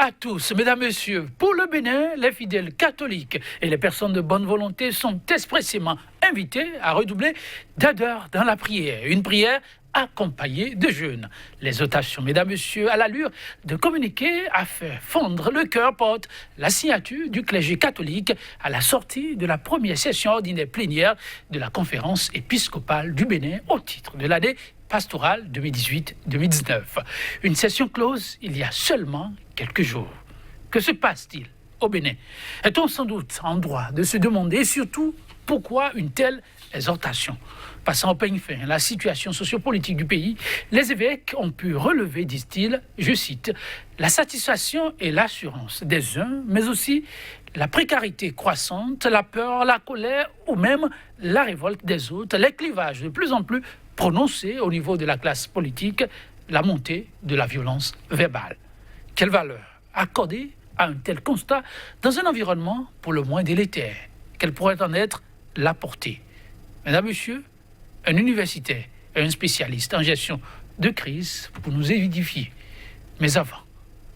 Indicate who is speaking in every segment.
Speaker 1: à tous, mesdames, messieurs. Pour le Bénin, les fidèles catholiques et les personnes de bonne volonté sont expressément invités à redoubler d'ardeur dans la prière. Une prière accompagnée de jeûne. L'exhortation, mesdames, messieurs, à l'allure de communiquer a fait fondre le cœur porte la signature du clergé catholique à la sortie de la première session ordinaire plénière de la conférence épiscopale du Bénin au titre de l'année pastorale 2018-2019. Une session close il y a seulement quelques jours. Que se passe-t-il au Bénin? Est-on sans doute en droit de se demander et surtout pourquoi une telle exhortation? Passant au peigne fin la situation sociopolitique du pays, les évêques ont pu relever, disent-ils, je cite, la satisfaction et l'assurance des uns, mais aussi la précarité croissante, la peur, la colère ou même la révolte des autres, les clivages de plus en plus prononcés au niveau de la classe politique, la montée de la violence verbale. Quelle valeur accorder à un tel constat dans un environnement pour le moins délétère? Quelle pourrait en être la portée? Mesdames, Messieurs, un universitaire et un spécialiste en gestion de crise pour nous édifier. Mais avant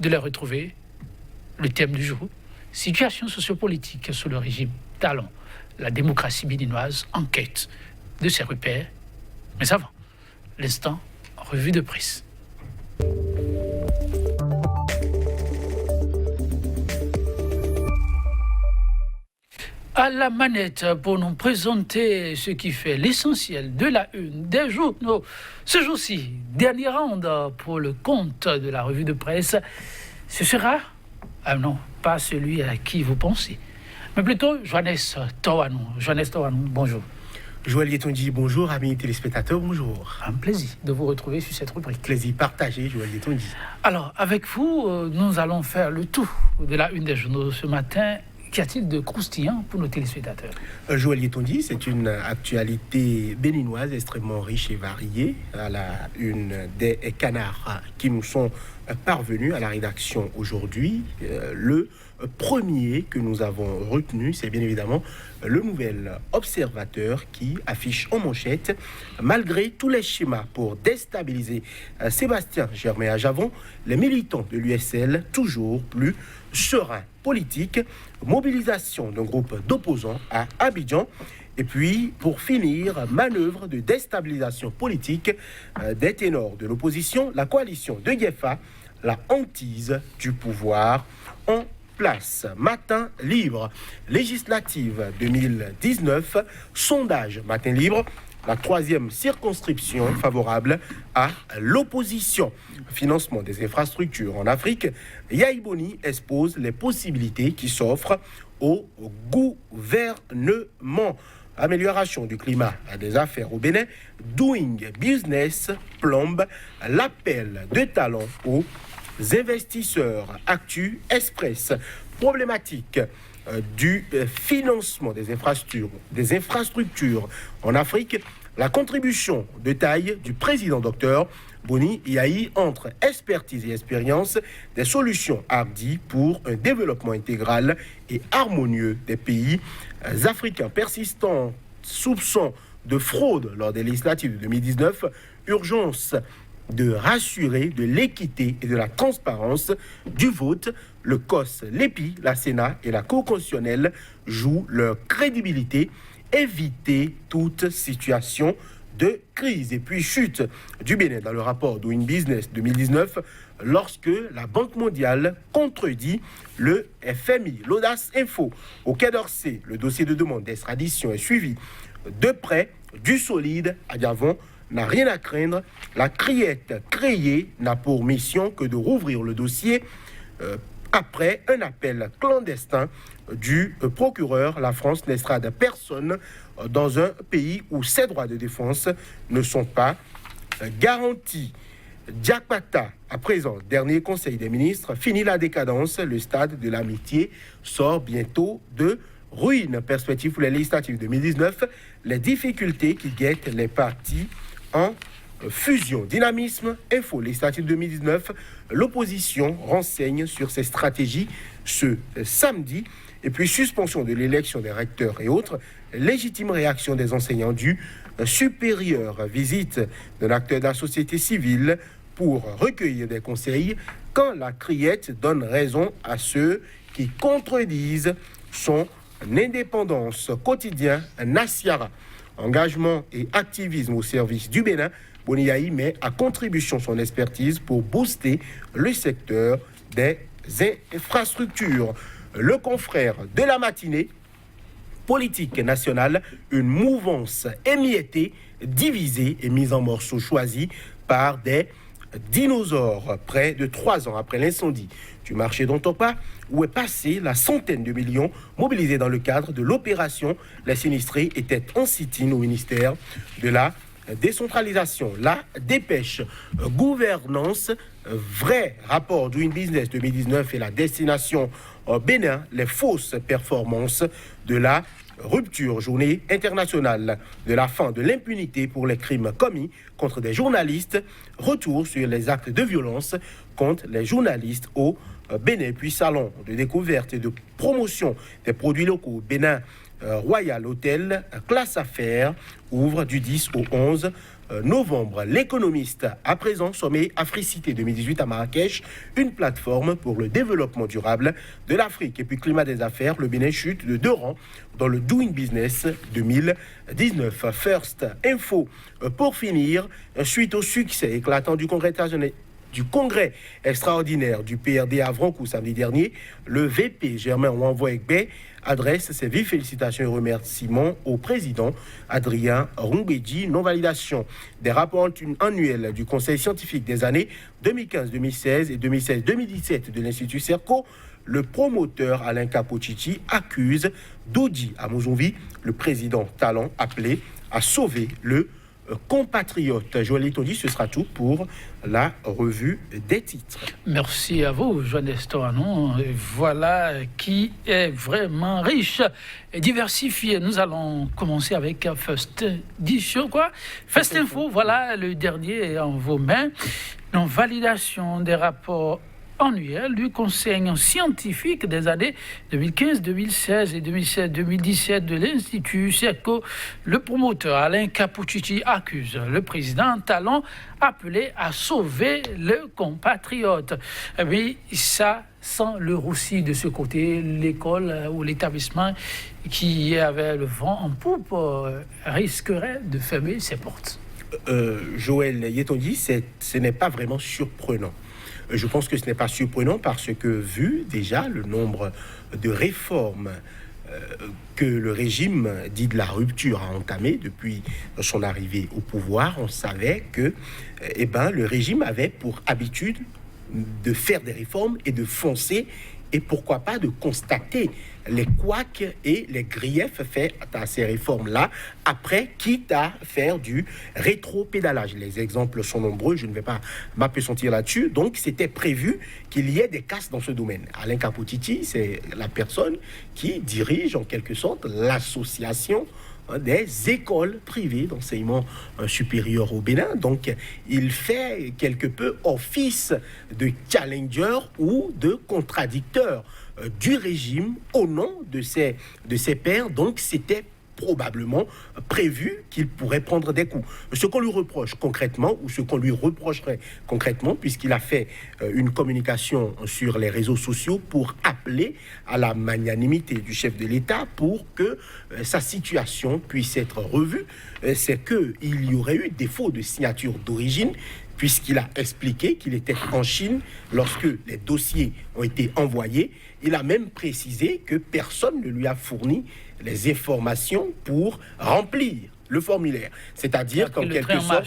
Speaker 1: de les retrouver, le thème du jour, situation sociopolitique sous le régime Talon, la démocratie béninoise en quête de ses repères. Mais avant, l'instant revue de presse. À la manette pour nous présenter ce qui fait l'essentiel de la une des journaux. Ce jour-ci, dernier round pour le compte de la revue de presse. Ce sera, non, pas celui à qui vous pensez, mais plutôt Johannes Towanou. Johannes Towanou, bonjour.
Speaker 2: Joël Yetonji, bonjour, amis téléspectateurs, bonjour.
Speaker 1: Un plaisir de vous retrouver sur cette rubrique.
Speaker 2: Plaisir partagé, Joël Yetonji.
Speaker 1: Alors, avec vous, nous allons faire le tour de la une des journaux ce matin. Qu'y a-t-il de croustillant pour nos téléspectateurs?
Speaker 2: Joël Yetonji, c'est une actualité béninoise extrêmement riche et variée à la une des canards qui nous sont parvenus à la rédaction aujourd'hui. Le premier que nous avons retenu, c'est bien évidemment le Nouvel Observateur qui affiche en manchette, malgré tous les schémas pour déstabiliser Sébastien Germain à Javon, les militants de l'USL toujours plus sereins. Politique, mobilisation d'un groupe d'opposants à Abidjan. Et puis, pour finir, manœuvre de déstabilisation politique des ténors de l'opposition, la coalition de Yefa, la hantise du pouvoir en place. Matin libre, législative 2019, sondage Matin libre, la troisième circonscription favorable à l'opposition. Financement des infrastructures en Afrique, Yaïboni expose les possibilités qui s'offrent au gouvernement. Amélioration du climat des affaires au Bénin, Doing Business plombe l'appel de talent aux investisseurs. Actu Express, problématique du financement des infrastructures en Afrique, la contribution de taille du président Dr Boni Yahi entre expertise et expérience, des solutions hardies pour un développement intégral et harmonieux des pays africains. Persistant soupçon de fraude lors des législatives de 2019, urgence de rassurer de l'équité et de la transparence du vote. Le COS, l'EPI, la Sénat et la Cour constitutionnelle jouent leur crédibilité, éviter toute situation de crise. Et puis chute du Bénin dans le rapport Doing Business 2019 lorsque la Banque mondiale contredit le FMI. L'Audace Info au Quai d'Orsay, le dossier de demande d'extradition est suivi de près, du solide à Gavon n'a rien à craindre. La criette créée n'a pour mission que de rouvrir le dossier après un appel clandestin du procureur. La France n'extrade personne dans un pays où ses droits de défense ne sont pas garantis. Diakpata, à présent, dernier conseil des ministres, finit la décadence. Le stade de l'amitié sort bientôt de ruine. Perspective pour les législatives 2019, les difficultés qui guettent les partis en fusion. Dynamisme, info, législative 2019, l'opposition renseigne sur ses stratégies ce samedi. Et puis suspension de l'élection des recteurs et autres, légitime réaction des enseignants du supérieur, visite d'un acteur de la société civile pour recueillir des conseils quand la criette donne raison à ceux qui contredisent son indépendance. Quotidien Nassiara. Engagement et activisme au service du Bénin, Boniaï met à contribution son expertise pour booster le secteur des infrastructures. Le confrère de la matinée, politique nationale, une mouvance émiettée, divisée et mise en morceaux choisie par des dinosaures, près de 3 ans après l'incendie du marché d'Ontopa, où est passé la centaine de millions mobilisés dans le cadre de l'opération. Les sinistrés étaient en sit-in au ministère de la décentralisation. La dépêche gouvernance, vrai rapport Doing Business 2019 et la destination au Bénin, les fausses performances de la rupture, journée internationale de la fin de l'impunité pour les crimes commis contre des journalistes, retour sur les actes de violence contre les journalistes au Bénin, puis salon de découverte et de promotion des produits locaux Bénin Royal Hotel, classe affaires, ouvre du 10 au 11 novembre. L'économiste, à présent, sommet Africité 2018 à Marrakech, une plateforme pour le développement durable de l'Afrique. Et puis climat des affaires, le Bénin chute de 2 rangs dans le Doing Business 2019. First Info, pour finir, suite au succès éclatant du congrès extraordinaire du PRD à Vrankou samedi dernier, le VP Germain Ouanvoegbe adresse ses vives félicitations et remerciements au président Adrien Rumbedji. Non-validation des rapports annuels du Conseil scientifique des années 2015-2016 et 2016-2017 de l'Institut Serco. Le promoteur Alain Capochichi accuse Dodi Amozonvi, le président Talon, appelé à sauver le compatriote. Joël Etondi, ce sera tout pour la revue des titres.
Speaker 1: Merci à vous, Joannes Toranon. Voilà qui est vraiment riche et diversifié. Nous allons commencer avec First Edition, First Info, voilà le dernier en vos mains. Non, validation des rapports annuel du Conseil scientifique des années 2015, 2016 et 2017 de l'Institut Serco. Le promoteur Alain Capuccici accuse le président Talon appelé à sauver le compatriote. Mais ça, sans le roussi de ce côté, l'école ou l'établissement qui avait le vent en poupe risquerait de fermer ses portes.
Speaker 2: Joël Yetondi, ce n'est pas vraiment surprenant. Je pense que ce n'est pas surprenant parce que, vu déjà le nombre de réformes que le régime dit de la rupture a entamé depuis son arrivée au pouvoir, on savait que le régime avait pour habitude de faire des réformes et de foncer, et pourquoi pas de constater les couacs et les griefs faits à ces réformes-là, après, quitte à faire du rétro-pédalage. Les exemples sont nombreux, je ne vais pas m'appesantir là-dessus. Donc, c'était prévu qu'il y ait des casses dans ce domaine. Alain Capochichi, c'est la personne qui dirige en quelque sorte l'association des écoles privées d'enseignement supérieur au Bénin. Donc, il fait quelque peu office de challenger ou de contradicteur du régime au nom de ses pairs. Donc, c'était probablement prévu qu'il pourrait prendre des coups. Ce qu'on lui reproche concrètement, ou ce qu'on lui reprocherait concrètement, puisqu'il a fait une communication sur les réseaux sociaux pour appeler à la magnanimité du chef de l'État pour que sa situation puisse être revue, c'est qu'il y aurait eu défaut de signature d'origine, puisqu'il a expliqué qu'il était en Chine lorsque les dossiers ont été envoyés. Il a même précisé que personne ne lui a fourni les informations pour remplir le formulaire. C'est-à-dire qu'en quelque sorte,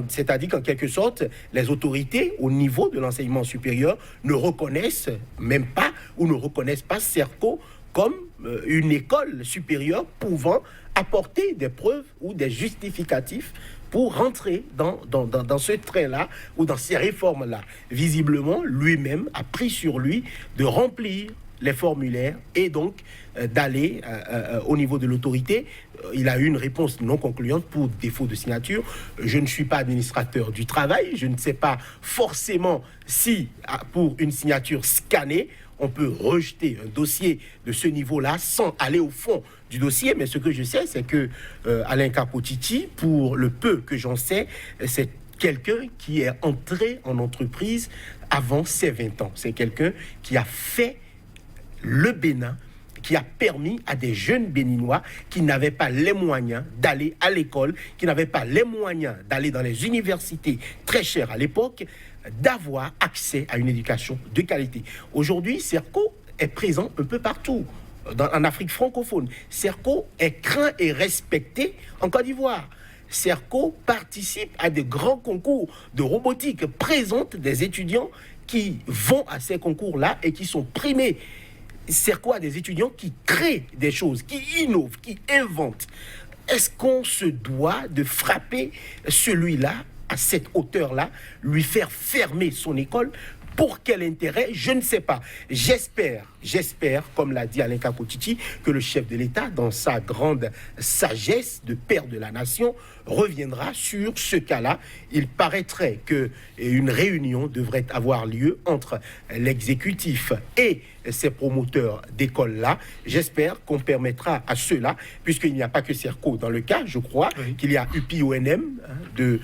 Speaker 2: c'est-à-dire qu'en quelque sorte, les autorités au niveau de l'enseignement supérieur ne reconnaissent même pas ou ne reconnaissent pas Serco comme une école supérieure pouvant apporter des preuves ou des justificatifs pour rentrer dans ce train-là ou dans ces réformes-là. Visiblement, lui-même a pris sur lui de remplir les formulaires et donc d'aller au niveau de l'autorité. Il a eu une réponse non concluante pour défaut de signature. Je ne suis pas administrateur du travail, je ne sais pas forcément si pour une signature scannée, on peut rejeter un dossier de ce niveau-là sans aller au fond du dossier, mais ce que je sais, c'est que Alain Capochichi, pour le peu que j'en sais, c'est quelqu'un qui est entré en entreprise avant ses 20 ans. C'est quelqu'un qui a fait le Bénin, qui a permis à des jeunes Béninois qui n'avaient pas les moyens d'aller à l'école, qui n'avaient pas les moyens d'aller dans les universités très chères à l'époque, d'avoir accès à une éducation de qualité. Aujourd'hui, Serco est présent un peu partout. En Afrique francophone, Serco est craint et respecté en Côte d'Ivoire. Serco participe à de grands concours de robotique, présente des étudiants qui vont à ces concours-là et qui sont primés. Serco a des étudiants qui créent des choses, qui innovent, qui inventent. Est-ce qu'on se doit de frapper celui-là à cette hauteur-là, lui faire fermer son école? Pour quel intérêt? Je ne sais pas. J'espère, comme l'a dit Alain Kakotiti, que le chef de l'État, dans sa grande sagesse de père de la nation, reviendra sur ce cas-là. Il paraîtrait qu'une réunion devrait avoir lieu entre l'exécutif et ces promoteurs d'écoles-là. J'espère qu'on permettra à ceux-là, puisqu'il n'y a pas que Serco dans le cas, je crois, qu'il y a UPI-ONM de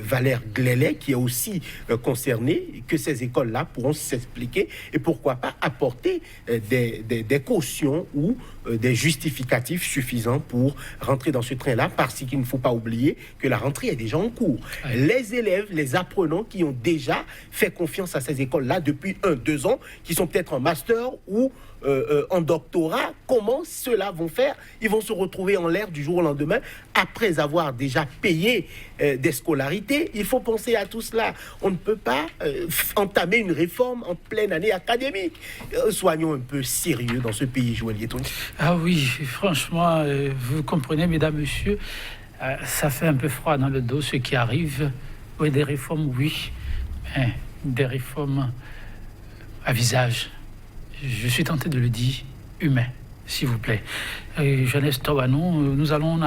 Speaker 2: Valère Glélet qui est aussi concerné, que ces écoles-là pourront s'expliquer et pourquoi pas apporter des cautions ou des justificatifs suffisants pour rentrer dans ce train-là, parce qu'il ne faut pas oublier que la rentrée est déjà en cours. Les élèves, les apprenants qui ont déjà fait confiance à ces écoles-là depuis 1-2 ans, qui sont peut-être en master ou en doctorat, comment ceux-là vont faire? Ils vont se retrouver en l'air du jour au lendemain après avoir déjà payé des scolarités. Il faut penser à tout cela. On ne peut pas entamer une réforme en pleine année académique. Soignons un peu sérieux dans ce pays, Joël Yeton.
Speaker 1: Ah oui, franchement, vous comprenez, mesdames, messieurs, ça fait un peu froid dans le dos ce qui arrive. Oui, des réformes, oui, mais des réformes à visage. Je suis tenté de le dire, humain, s'il vous plaît. Jeunesse Tawanon, nous allons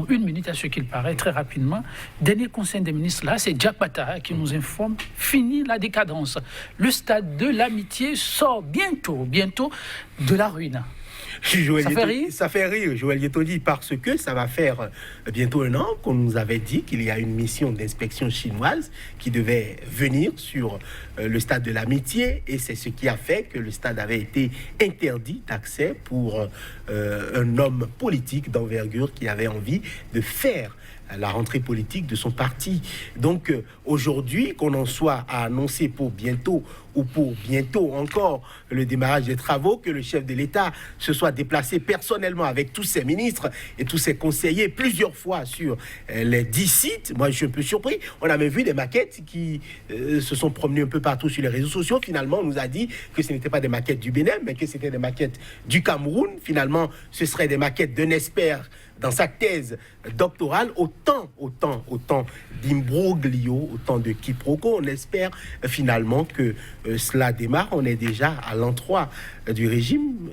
Speaker 1: une minute à ce qu'il paraît, très rapidement. Dernier conseil des ministres, là, c'est Jack Bata qui nous informe, fini la décadence. Le stade de l'amitié sort bientôt de la ruine.
Speaker 2: Ça fait rire, Joël Yetodi, parce que ça va faire bientôt 1 an qu'on nous avait dit qu'il y a une mission d'inspection chinoise qui devait venir sur le stade de l'Amitié, et c'est ce qui a fait que le stade avait été interdit d'accès pour un homme politique d'envergure qui avait envie de faire la rentrée politique de son parti. Donc aujourd'hui, qu'on en soit à annoncer pour bientôt ou pour bientôt encore le démarrage des travaux, que le chef de l'État se soit déplacé personnellement avec tous ses ministres et tous ses conseillers plusieurs fois sur les 10 sites, moi je suis un peu surpris. On a même vu des maquettes qui se sont promenées un peu partout sur les réseaux sociaux. Finalement, on nous a dit que ce n'étaient pas des maquettes du Bénin, mais que c'était des maquettes du Cameroun. Finalement, ce seraient des maquettes d'un expert dans sa thèse doctorale. Autant d'imbroglio, autant de quiproquos. On espère finalement que cela démarre. On est déjà à l'endroit du régime,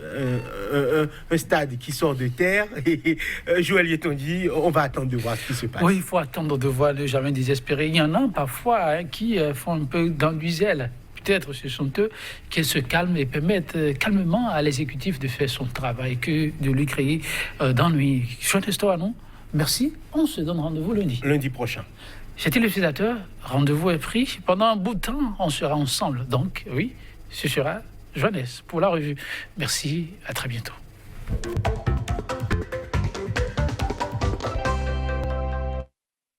Speaker 2: un stade qui sort de terre. Et Joël Yetondi, on va attendre de voir ce qui se passe.
Speaker 1: Oui, il faut attendre de voir, ne jamais désespérer. Il y en a parfois qui font un peu dans du zèle. Peut-être ce sont eux qui se calment et permettent calmement à l'exécutif de faire son travail que de lui créer d'ennui. Chouette histoire, non? Merci. On se donne rendez-vous lundi prochain. C'était le Fédateur. Rendez-vous est pris. Pendant un bout de temps, on sera ensemble. Donc, oui, ce sera Jeunesse pour la revue. Merci. À très bientôt.